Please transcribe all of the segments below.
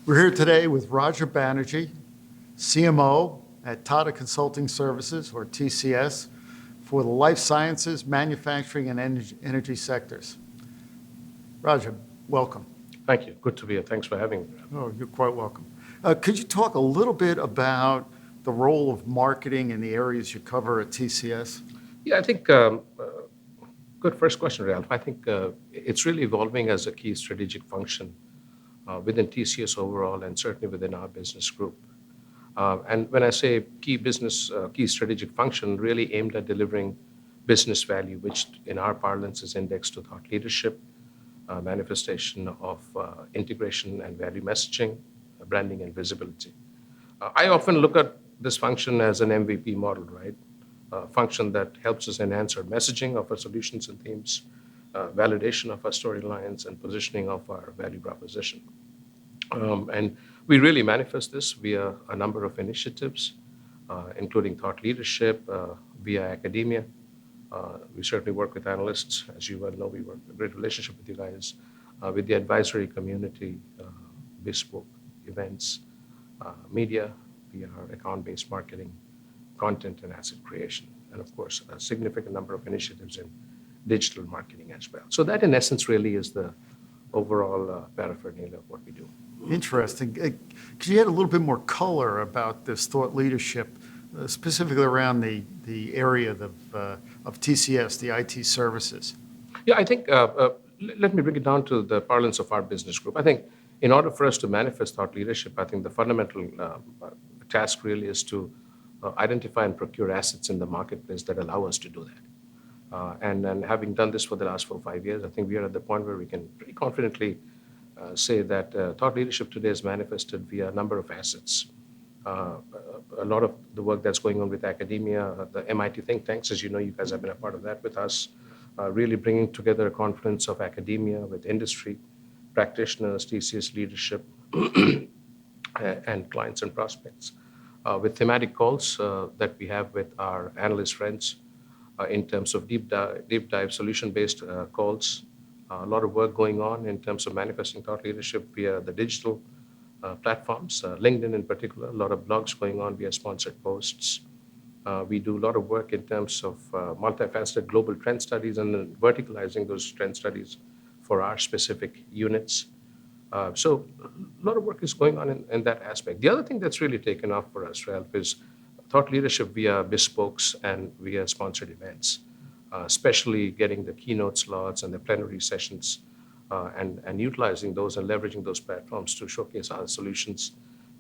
We're here today with Roger Banerji, CMO at Tata Consulting Services, or TCS, for the life sciences, manufacturing, and energy sectors. Roger, welcome. Thank you. Good to be here. Thanks for having me. Oh, you're quite welcome. Could you talk a little bit about the role of marketing in the areas you cover at TCS? Yeah, I think good first question, Ralph. I think it's really evolving as a key strategic function within TCS overall, and certainly within our business group. And when I say key strategic function, really aimed at delivering business value, which in our parlance is indexed to thought leadership, manifestation of integration and value messaging, branding and visibility. I often look at this function as an MVP model, right? Function that helps us enhance our messaging of our solutions and themes, validation of our storylines, and positioning of our value proposition. And we really manifest this via a number of initiatives, including thought leadership, via academia. We certainly work with analysts. As you well know, we work in a great relationship with you guys, with the advisory community, bespoke events, media, via our account-based marketing, content and asset creation, and of course, a significant number of initiatives in digital marketing as well. So that, in essence, really is the overall paraphernalia of what we do. Interesting. Could you add a little bit more color about this thought leadership, specifically around the area of TCS, the IT services? Yeah, I think, let me bring it down to the parlance of our business group. I think in order for us to manifest thought leadership, I think the fundamental task really is to identify and procure assets in the marketplace that allow us to do that. And having done this for the last 4 or 5 years, I think we are at the point where we can pretty confidently say that thought leadership today is manifested via a number of assets. A lot of the work that's going on with academia, the MIT think tanks, as you know, you guys have been a part of that with us, really bringing together a confluence of academia with industry, practitioners, TCS leadership, and clients and prospects. With thematic calls that we have with our analyst friends in terms of deep dive solution-based calls. A lot of work going on in terms of manifesting thought leadership via the digital platforms, LinkedIn in particular, a lot of blogs going on via sponsored posts. We do a lot of work in terms of multifaceted global trend studies and then verticalizing those trend studies for our specific units. So a lot of work is going on in that aspect. The other thing that's really taken off for us, Ralph, is thought leadership via bespokes and via sponsored events, especially getting the keynote slots and the plenary sessions and utilizing those and leveraging those platforms to showcase our solutions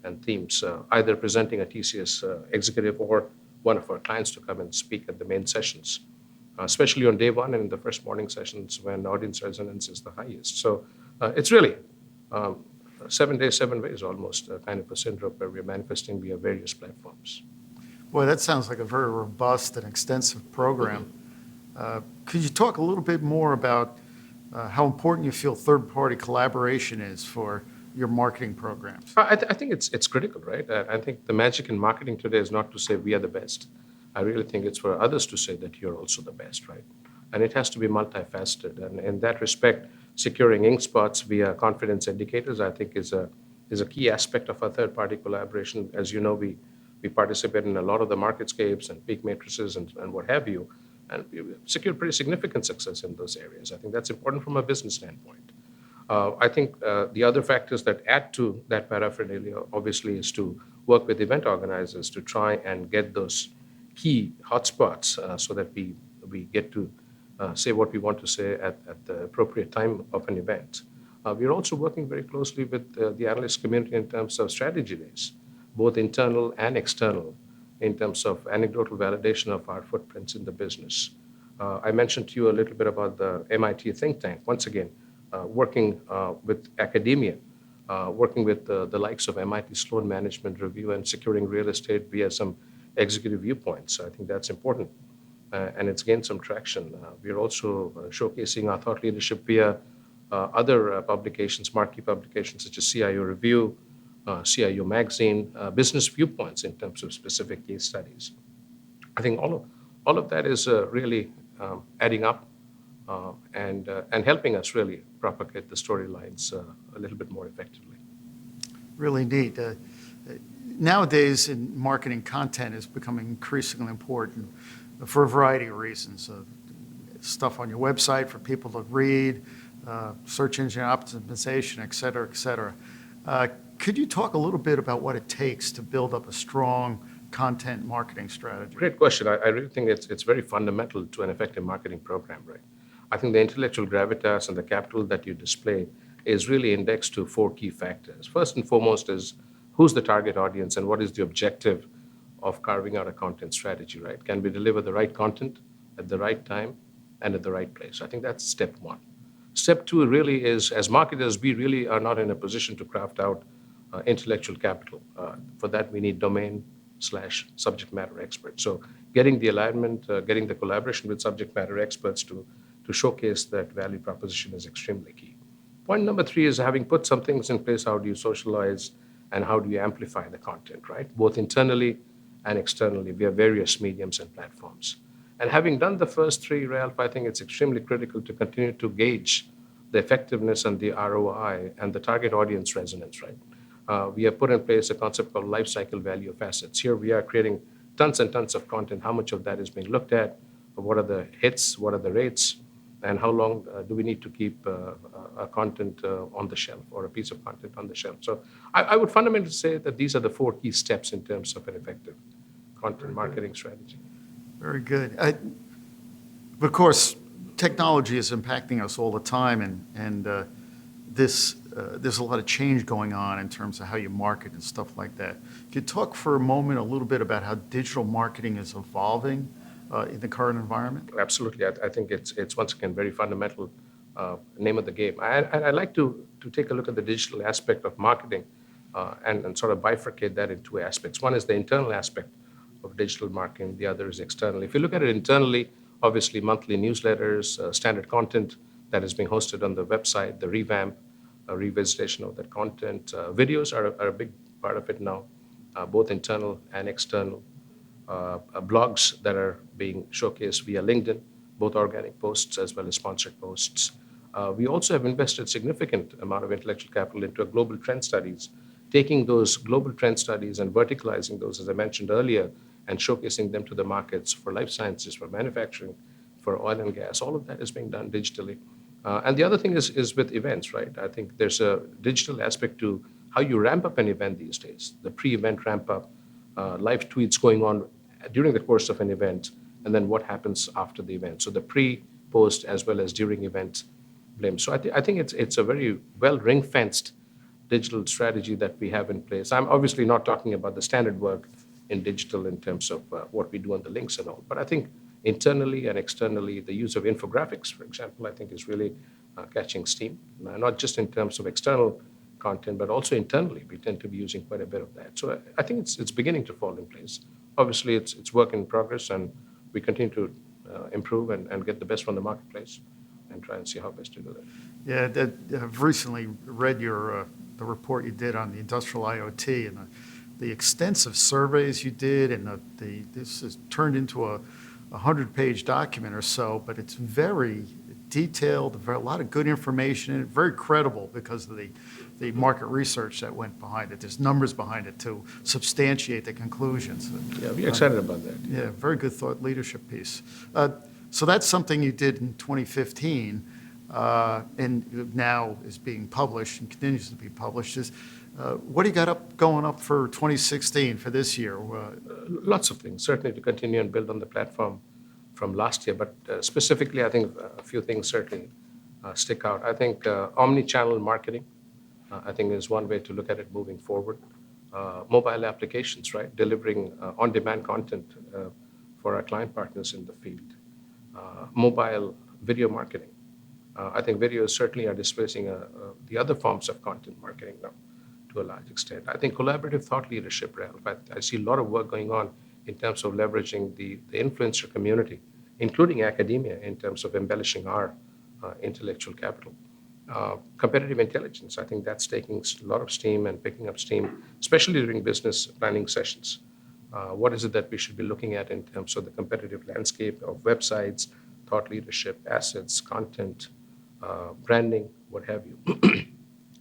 and themes, either presenting a TCS executive or one of our clients to come and speak at the main sessions, especially on day one and in the first morning sessions when audience resonance is the highest. So it's really 7 days, 7 ways almost, kind of a syndrome where we're manifesting via various platforms. Boy, that sounds like a very robust and extensive program. Could you talk a little bit more about how important you feel third-party collaboration is for your marketing programs? I think it's critical, right? I think the magic in marketing today is not to say we are the best. I really think it's for others to say that you're also the best, right? And it has to be multifaceted. And in that respect, securing ink spots via confidence indicators, I think, is a key aspect of our third-party collaboration. As you know, we participate in a lot of the marketscapes and peak matrices and what have you, and we secured pretty significant success in those areas. I think that's important from a business standpoint. I think the other factors that add to that paraphernalia, obviously, is to work with event organizers to try and get those key hotspots so that we get to say what we want to say at the appropriate time of an event. We're also working very closely with the analyst community in terms of strategy days, both internal and external, in terms of anecdotal validation of our footprints in the business. I mentioned to you a little bit about the MIT think tank. Once again, working with academia, working with the likes of MIT Sloan Management Review and securing real estate via some executive viewpoints. I think that's important. And it's gained some traction. We're also showcasing our thought leadership via other publications, marquee publications such as CIO Review, CIO Magazine, Business Viewpoints in terms of specific case studies. I think all of that is really adding up and helping us really propagate the storylines a little bit more effectively. Really neat. Nowadays, in marketing, content is becoming increasingly important for a variety of reasons. Stuff on your website for people to read, search engine optimization, et cetera, et cetera. Could you talk a little bit about what it takes to build up a strong content marketing strategy? Great question. I really think it's very fundamental to an effective marketing program, right? I think the intellectual gravitas and the capital that you display is really indexed to four key factors. First and foremost is who's the target audience and what is the objective of carving out a content strategy, right? Can we deliver the right content at the right time and at the right place? I think that's step one. Step two really is, as marketers, we really are not in a position to craft out intellectual capital. For that, we need domain slash subject matter experts. So getting the alignment, getting the collaboration with subject matter experts to showcase that value proposition is extremely key. Point number three is having put some things in place, how do you socialize and how do you amplify the content, right? Both internally and externally. We have various mediums and platforms. And having done the first three, Ralph, I think it's extremely critical to continue to gauge the effectiveness and the ROI and the target audience resonance, right? We have put in place a concept called lifecycle value of assets. Here we are creating tons and tons of content. How much of that is being looked at? What are the hits? What are the rates? And how long do we need to keep a content on the shelf or a piece of content on the shelf? So I would fundamentally say that these are the four key steps in terms of an effective content marketing strategy. Very good. Of course, technology is impacting us all the time, and there's a lot of change going on in terms of how you market and stuff like that. Could you talk for a moment a little bit about how digital marketing is evolving in the current environment? Absolutely. I think it's once again very fundamental name of the game. And I'd like to take a look at the digital aspect of marketing and sort of bifurcate that in two aspects. One is the internal aspect of digital marketing. The other is external. If you look at it internally, obviously monthly newsletters, standard content that is being hosted on the website, the revamp, revisitation of that content. Videos are a big part of it now, both internal and external. Blogs that are being showcased via LinkedIn, both organic posts as well as sponsored posts. We also have invested significant amount of intellectual capital into global trend studies, taking those global trend studies and verticalizing those, as I mentioned earlier, and showcasing them to the markets for life sciences, for manufacturing, for oil and gas. All of that is being done digitally. And the other thing is with events, right? I think there's a digital aspect to how you ramp up an event these days, the pre-event ramp up, live tweets going on during the course of an event, and then what happens after the event. So the pre, post, as well as during event blame. So I think it's a very well ring-fenced digital strategy that we have in place. I'm obviously not talking about the standard work in digital in terms of what we do on the links and all, but I think internally and externally, the use of infographics, for example, I think is really catching steam, not just in terms of external content, but also internally. We tend to be using quite a bit of that. So I think it's beginning to fall in place. Obviously, it's work in progress, and we continue to improve and get the best from the marketplace and try and see how best to do that. Yeah, I've recently read the report you did on the industrial IoT and the extensive surveys you did, and this is turned into a 100-page document or so, but it's very detailed, a lot of good information, and very credible because of the market research that went behind it. There's numbers behind it to substantiate the conclusions. Yeah, we're excited about that. Yeah, very good thought leadership piece. So that's something you did in 2015, and now is being published and continues to be published. What do you got going up for 2016 for this year? Lots of things, certainly to continue and build on the platform from last year, but specifically, I think a few things certainly stick out. I think omni-channel marketing, I think is one way to look at it moving forward. Mobile applications, right? Delivering on-demand content for our client partners in the field. Mobile video marketing. I think videos certainly are displacing the other forms of content marketing now to a large extent. I think collaborative thought leadership, Ralph. I see a lot of work going on in terms of leveraging the influencer community, including academia, in terms of embellishing our intellectual capital. Competitive intelligence, I think that's taking a lot of steam and picking up steam, especially during business planning sessions. What is it that we should be looking at in terms of the competitive landscape of websites, thought leadership, assets, content, branding, what have you.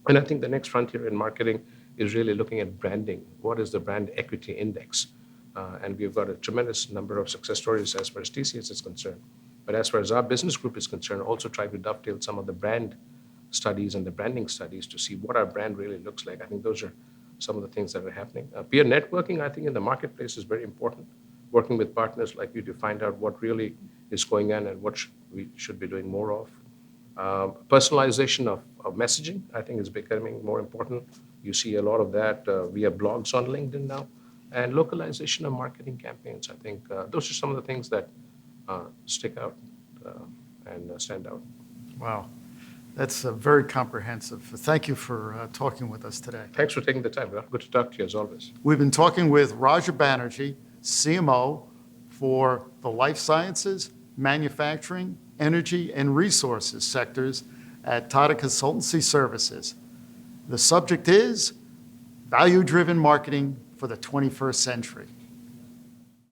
And I think the next frontier in marketing is really looking at branding. What is the brand equity index? And we've got a tremendous number of success stories as far as TCS is concerned. But as far as our business group is concerned, also try to dovetail some of the brand studies and the branding studies to see what our brand really looks like. I think those are some of the things that are happening. Peer networking, I think, in the marketplace is very important. Working with partners like you to find out what really is going on and what we should be doing more of. Personalization of messaging, I think, is becoming more important. You see a lot of that via blogs on LinkedIn now. And localization of marketing campaigns, I think those are some of the things that stick out and stand out. Wow. That's very comprehensive. Thank you for talking with us today. Thanks for taking the time. Good to talk to you as always. We've been talking with Raja Banerji, CMO for the life sciences, manufacturing, energy, and resources sectors at Tata Consultancy Services. The subject is value-driven marketing for the 21st century.